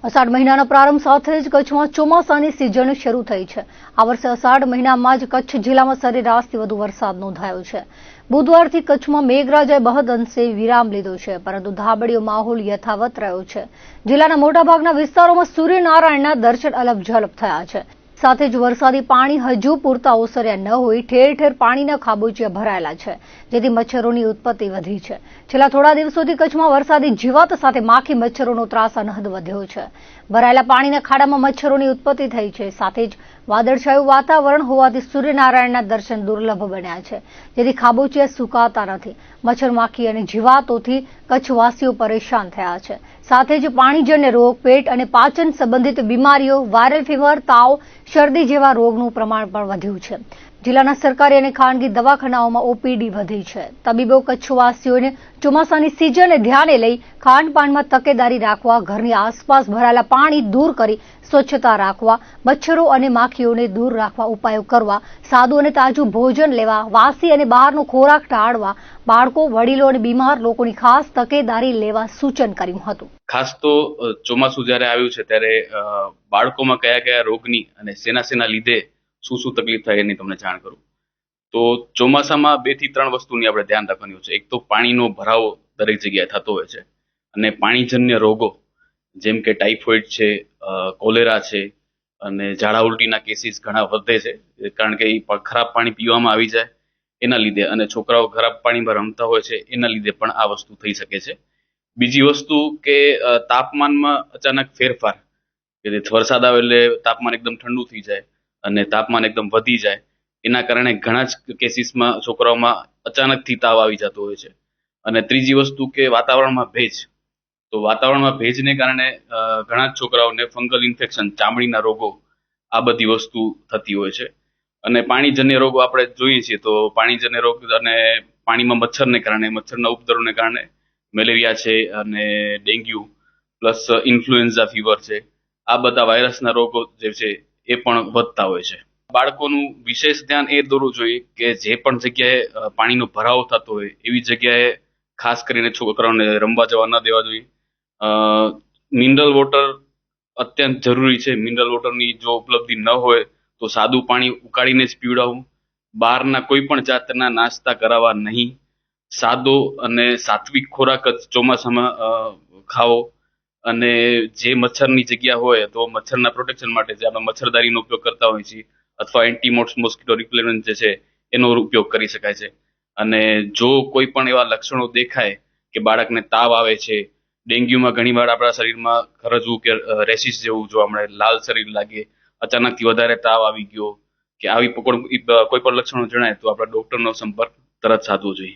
અષાઢ મહિનાના પ્રારંભ સાથે જ કચ્છમાં ચોમાસાની સિઝન શરૂ થઈ છે। આ વર્ષે અષાઢ મહિનામાં જ કચ્છ જિલ્લામાં સરેરાશથી વધુ વરસાદ નોંધાયો છે। બુધવારથી કચ્છમાં મેઘરાજાએ બહદ અંશે વિરામ લીધો છે, પરંતુ ધાબળીયો માહોલ યથાવત રહ્યો છે। જિલ્લાના મોટાભાગના વિસ્તારોમાં સૂર્યનારાયણના દર્શન અલપઝલપ થયા છે। સાથે જ વરસાદી પાણી હજુ પૂરતા ઓસર્યા ન હોય ઠેર ઠેર પાણીના ખાબોચિયા ભરાયેલા છે, જેથી મચ્છરોની ઉત્પત્તિ વધી છે। છેલ્લા થોડા દિવસોથી કચ્છમાં વરસાદી જીવાત સાથે માખી મચ્છરોનો ત્રાસ અનહદ વધ્યો છે। ભરાયેલા પાણીના ખાડામાં મચ્છરોની ઉત્પત્તિ થઈ છે। સાથે જ વાદળછાયું વાતાવરણ હોવાથી સૂર્યનારાયણના દર્શન દુર્લભ બન્યા છે, જેથી ખાબોચિયા સુકાતા નથી। મચ્છર માખી અને જીવાતોથી કચ્છવાસીઓ પરેશાન થયા છે। સાથે જ પાણીજન્ય રોગ, પેટ અને પાચન સંબંધિત બીમારીઓ, વાયરલ ફીવર, તાવ, શરદી જેવા રોગનું પ્રમાણ પણ વધ્યું છે। જિલ્લાના સરકારી અને ખાનગી દવાખાનાઓમાં ઓપીડી વધી છે। તબીબો કચ્છવાસીઓને ચોમાસાની સિઝનને ધ્યાને લઈ ખાનપાનમાં તકેદારી રાખવા, ઘરની આસપાસ ભરાયેલા પાણી દૂર કરી સ્વચ્છતા રાખવા, મચ્છરો અને માખીઓને દૂર રાખવા ઉપાયો કરવા, સાદું અને તાજું ભોજન લેવા, વાસી અને બહારનો ખોરાક ટાળવા, બાળકો, વડીલો અને બીમાર લોકોની ખાસ તકેદારી લેવા સૂચન કર્યું હતું। ખાસ તો ચોમાસું જ્યારે આવ્યું છે ત્યારે બાળકોમાં કયા કયા રોગની અને શેના લીધે શું તકલીફ થાય એની તમને જાણ કરું તો ચોમાસામાં 2 થી 3 વસ્તુની આપણે ધ્યાન રાખવાની હોય છે। એક તો પાણીનો ભરાવો દરેક જગ્યાએ થતો હોય છે, અને પાણીજન્ય રોગો જેમ કે ટાઇફોઇડ છે, કોલેરા છે, અને ઝાડા ઉલટીના કેસીસ ઘણા વધે છે, કારણ કે એ ખરાબ પાણી પીવામાં આવી જાય એના લીધે, અને છોકરાઓ ખરાબ પાણીમાં રમતા હોય છે એના લીધે પણ આ વસ્તુ થઈ શકે છે। બીજી વસ્તુ કે તાપમાનમાં અચાનક ફેરફાર, કે વરસાદ આવે એટલે તાપમાન એકદમ ઠંડુ થઈ જાય અને તાપમાન એકદમ વધી જાય, એના કારણે ઘણા જ કેસીસમાં છોકરાઓમાં અચાનકથી તાવ આવી જતો હોય છે। અને ત્રીજી વસ્તુ કે વાતાવરણમાં ભેજ, તો વાતાવરણમાં ભેજને કારણે ઘણા જ છોકરાઓને ફંગલ ઇન્ફેક્શન, ચામડીના રોગો, આ બધી વસ્તુ થતી હોય છે। અને પાણીજન્ય રોગો આપણે જોઈએ છીએ તો પાણીજન્ય રોગ અને પાણીમાં મચ્છરને કારણે, મચ્છરના ઉપદ્રવને કારણે મેલેરિયા છે અને ડેન્ગ્યુ પ્લસ ઇન્ફ્લુએન્ઝા ફીવર છે, આ બધા વાયરસના રોગો જે છે એ પણ વધતા હોય છે। બાળકોનું વિશેષ ધ્યાન એ દોરવું જોઈએ કે જે પણ જગ્યાએ પાણીનો ભરાવો થતો હોય એવી જગ્યાએ ખાસ કરીને છોકરાઓને રમવા જવા ન દેવા જોઈએ। મિનરલ વોટર અત્યંત જરૂરી છે। મિનરલ વોટરની જો ઉપલબ્ધિ ન હોય તો સાદું પાણી ઉકાળીને જ પીવડાવવું। બહારના કોઈ પણ જાતના નાસ્તા કરાવવા નહીં। સાદો અને સાત્વિક ખોરાક જ ચોમાસામાં ખાવો। અને જે મચ્છરની જગ્યા હોય તો મચ્છરના પ્રોટેક્શન માટે જે આપણે મચ્છરદારીનો ઉપયોગ કરતા હોઈએ છીએ અથવા એન્ટી મોસ્કિટો રિપેલન્ટ જે છે એનો ઉપયોગ કરી શકાય છે। અને જો કોઈ પણ એવા લક્ષણો દેખાય કે બાળકને તાવ આવે છે, ડેન્ગ્યુમાં ઘણીવાર આપણા શરીરમાં ખરજવું કે રેશિસ જેવું જોવા મળે, લાલ શરીર લાગે, અચાનકથી વધારે તાવ આવી ગયો કે આવી કોઈ પણ લક્ષણો જણાય તો આપણે ડોક્ટરનો સંપર્ક તરત સાધવો જોઈએ।